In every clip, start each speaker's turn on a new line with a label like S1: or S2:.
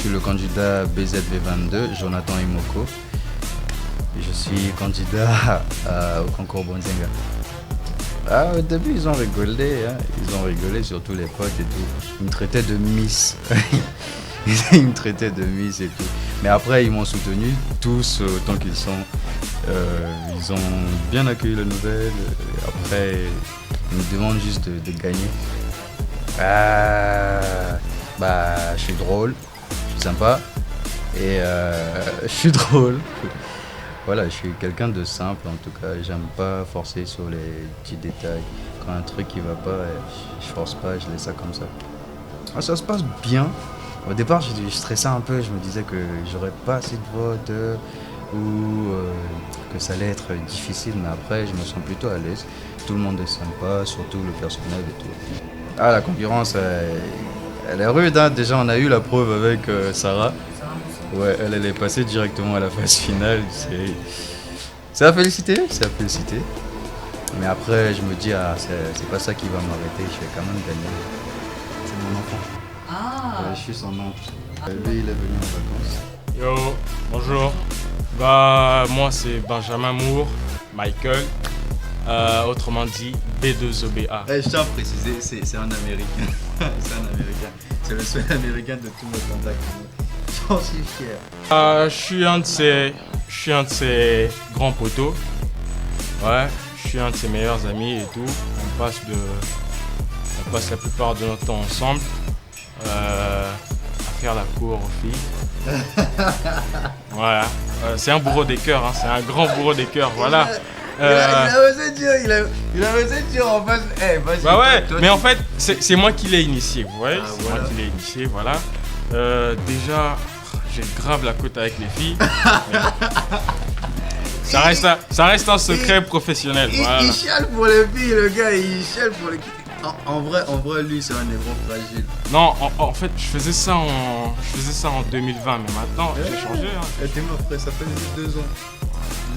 S1: je suis le candidat BZV22, Jonathan Imoko. Et je suis candidat au concours Bonzenga. Au début, ils ont rigolé, hein. Ils ont rigolé, surtout les potes et tout. Ils me traitaient de Miss. Ils me traitaient de Miss et tout. Mais après, ils m'ont soutenu, tous autant qu'ils sont. Ils ont bien accueilli la nouvelle. Après, ils me demandent juste de gagner. Je suis drôle, je suis sympa et je suis drôle. Voilà, je suis quelqu'un de simple en tout cas. J'aime pas forcer sur les petits détails. Quand un truc qui va pas, je force pas, je laisse ça comme ça. Ça se passe bien. Au départ, je stressais un peu. Je me disais que j'aurais pas assez de votes ou que ça allait être difficile. Mais après, je me sens plutôt à l'aise. Tout le monde est sympa, surtout le personnel et tout. La concurrence, elle est rude, hein. Déjà, on a eu la preuve avec Sarah. Ouais, elle est passée directement à la phase finale. C'est à féliciter, Mais après, je me dis, c'est pas ça qui va m'arrêter. Je vais quand même gagner. C'est mon enfant. Je suis son oncle. Lui, il est venu en vacances.
S2: Yo, bonjour. Moi, c'est Benjamin Moore, Michael. Autrement dit B2OBA.
S1: Je tiens à préciser, c'est un Américain. C'est un Américain. C'est le seul Américain de tous mes contacts. J'en suis fier.
S2: Je suis un de ses grands poteaux. Ouais, je suis un de ses meilleurs amis et tout. On passe la plupart de notre temps ensemble à faire la cour aux filles. Voilà. C'est un bourreau des cœurs, hein. C'est un grand bourreau des cœurs. Voilà.
S1: Il a osé dire en face.
S2: Mais en fait, c'est moi qui l'ai initié, vous voyez. C'est moi qui l'ai initié, voilà. Déjà, j'ai grave la côte avec les filles. Ça reste un secret professionnel. Voilà.
S1: Il chiale pour les filles, le gars, il chiale pour les filles. En vrai, lui, c'est un névron fragile.
S2: Non, en fait, je faisais ça en 2020, mais maintenant, j'ai changé. Hein.
S1: T'es mon frère, ça fait juste 2 ans.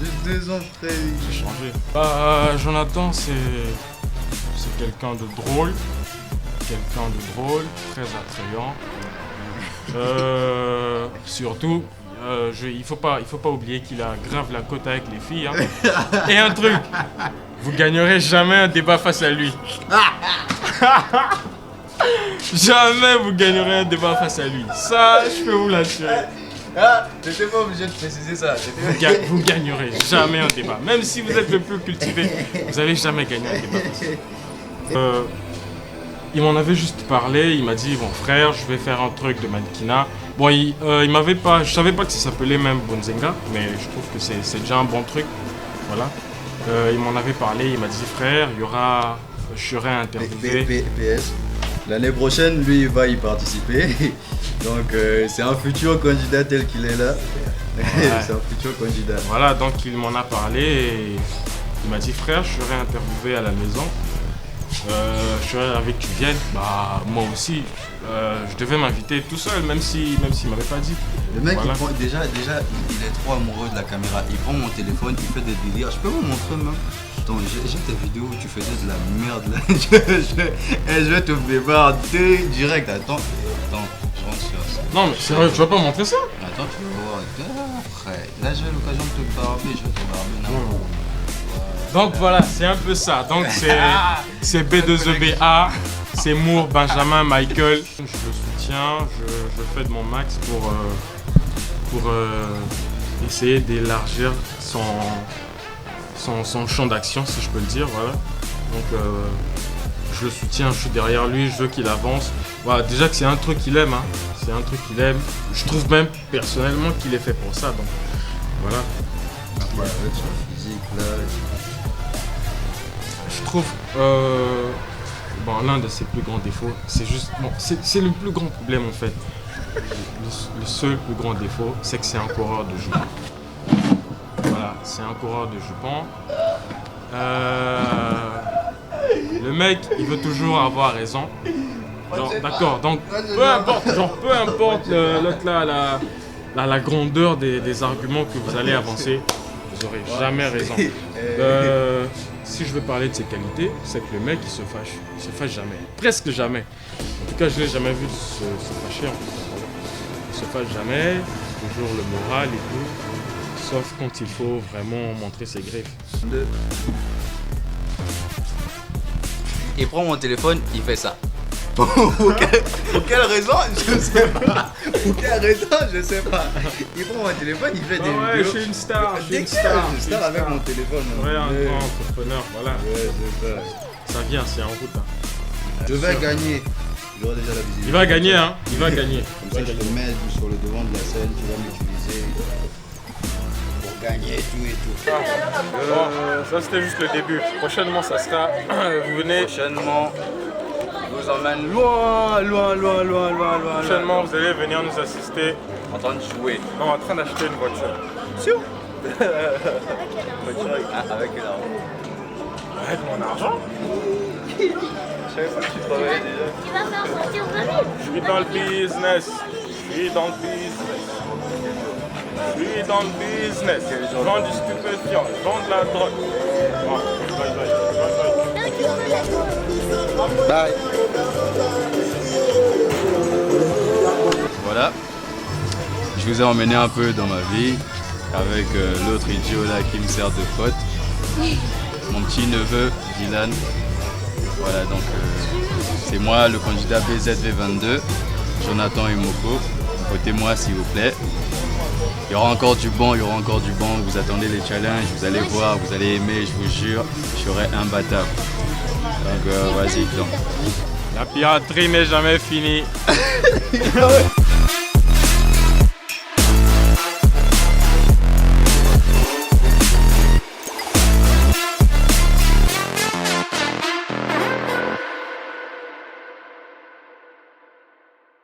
S1: Juste 2 ans, frère.
S2: J'ai changé. Jonathan, c'est quelqu'un de drôle. Très attrayant. Surtout, il faut pas oublier qu'il a grave la côte avec les filles. Hein. Et un truc, vous gagnerez jamais un débat face à lui. Jamais vous gagnerez un débat face à lui. Ça, je peux vous l'assurer.
S1: J'étais pas obligé de préciser ça.
S2: Vous gagnerez jamais un débat. Même si vous êtes le plus cultivé, vous n'allez jamais gagner un débat face à lui. Il m'en avait juste parlé, il m'a dit bon frère, je vais faire un truc de mannequinat. Bon, il m'avait pas, je savais pas que ça s'appelait même Bonzenga, mais je trouve que c'est déjà un bon truc. Voilà. Il m'en avait parlé, il m'a dit frère, je serai interviewé.
S1: PS. L'année prochaine, lui, il va y participer. Donc, c'est un futur candidat tel qu'il est là. Ouais. C'est un futur candidat.
S2: Voilà, donc il m'en a parlé et il m'a dit frère, je serai interviewé à la maison. Je serais ravi que tu viennes. Moi aussi, je devais m'inviter tout seul, même s'il m'avait pas dit.
S1: Le mec, voilà. Déjà, il est trop amoureux de la caméra. Il prend mon téléphone, il fait des délires. Je peux vous montrer même. Attends, j'ai tes vidéos où tu faisais de la merde là. Je vais te débarder direct. Attends, je rentre sur ça.
S2: Non, mais sérieux, tu vas pas montrer ça?
S1: Attends, tu vas voir. Frère, là j'ai l'occasion de te barber, je vais te barber n'importe où.
S2: Donc voilà, c'est un peu ça. Donc c'est B2EBA, c'est Moore, Benjamin, Michael. Je le soutiens, je fais de mon max pour essayer d'élargir son champ d'action, si je peux le dire. Voilà. Donc je le soutiens, je suis derrière lui, je veux qu'il avance. Voilà, déjà que c'est un truc qu'il aime, hein. C'est un truc qu'il aime. Je trouve même personnellement qu'il est fait pour ça. Donc voilà.
S1: Après, avec son physique là.
S2: Je trouve l'un de ses plus grands défauts, c'est juste. Bon, c'est le plus grand problème en fait. Le seul plus grand défaut, c'est que c'est un coureur de jupons. Voilà, c'est un coureur de jupons. Le mec, il veut toujours avoir raison. Genre, d'accord, donc peu importe l'autre là, la grandeur des arguments que vous allez avancer, vous n'aurez jamais raison. Si je veux parler de ses qualités, c'est que le mec il se fâche jamais, presque jamais. En tout cas, je l'ai jamais vu se fâcher. En fait. se fâche jamais, toujours le moral et tout, sauf quand il faut vraiment montrer ses griffes.
S1: Il prend mon téléphone, il fait ça. Pour quelle raison? Je sais pas. Pour quelle raison? Je sais pas. Il prend mon téléphone, il fait des
S2: ouais,
S1: vidéos.
S2: je suis une star,
S1: Je suis une star avec mon téléphone.
S2: Ouais, un grand entrepreneur, voilà.
S1: Ouais, c'est ça.
S2: Ça vient, c'est en route. Hein.
S1: Je vais gagner. J'aurai déjà la visibilité.
S2: Il va gagner, hein. Il va gagner.
S1: Comme ça, je te mets sur le devant de la scène, tu vas m'utiliser pour gagner tout et tout.
S2: Bon, ça c'était juste le début. Prochainement, ça sera. Vous venez.
S1: Prochainement, je vous emmène loin.
S2: Prochainement, vous allez venir nous assister.
S1: En train de jouer.
S2: Non, en train d'acheter une voiture.
S1: Sûr? Avec une arme.
S2: Avec mon argent.
S1: Je savais pas que tu travaillais déjà.
S3: Tu vas faire sortir de l'île.
S2: Je suis dans le business. Je suis dans le business. Je suis dans le business. Je vends du stupéfiant. Je vends de la drogue. Bon, bye.
S1: Bye. Voilà. Je vous ai emmené un peu dans ma vie avec l'autre idiot là qui me sert de pote. Mon petit neveu Dylan. Voilà, donc c'est moi le candidat BZV22, Jonathan Imoko. Votez-moi s'il vous plaît. Il y aura encore du bon, vous attendez les challenges, vous allez voir, vous allez aimer, je vous jure, je serai imbattable. Donc vas-y, donc.
S2: La piraterie n'est jamais finie.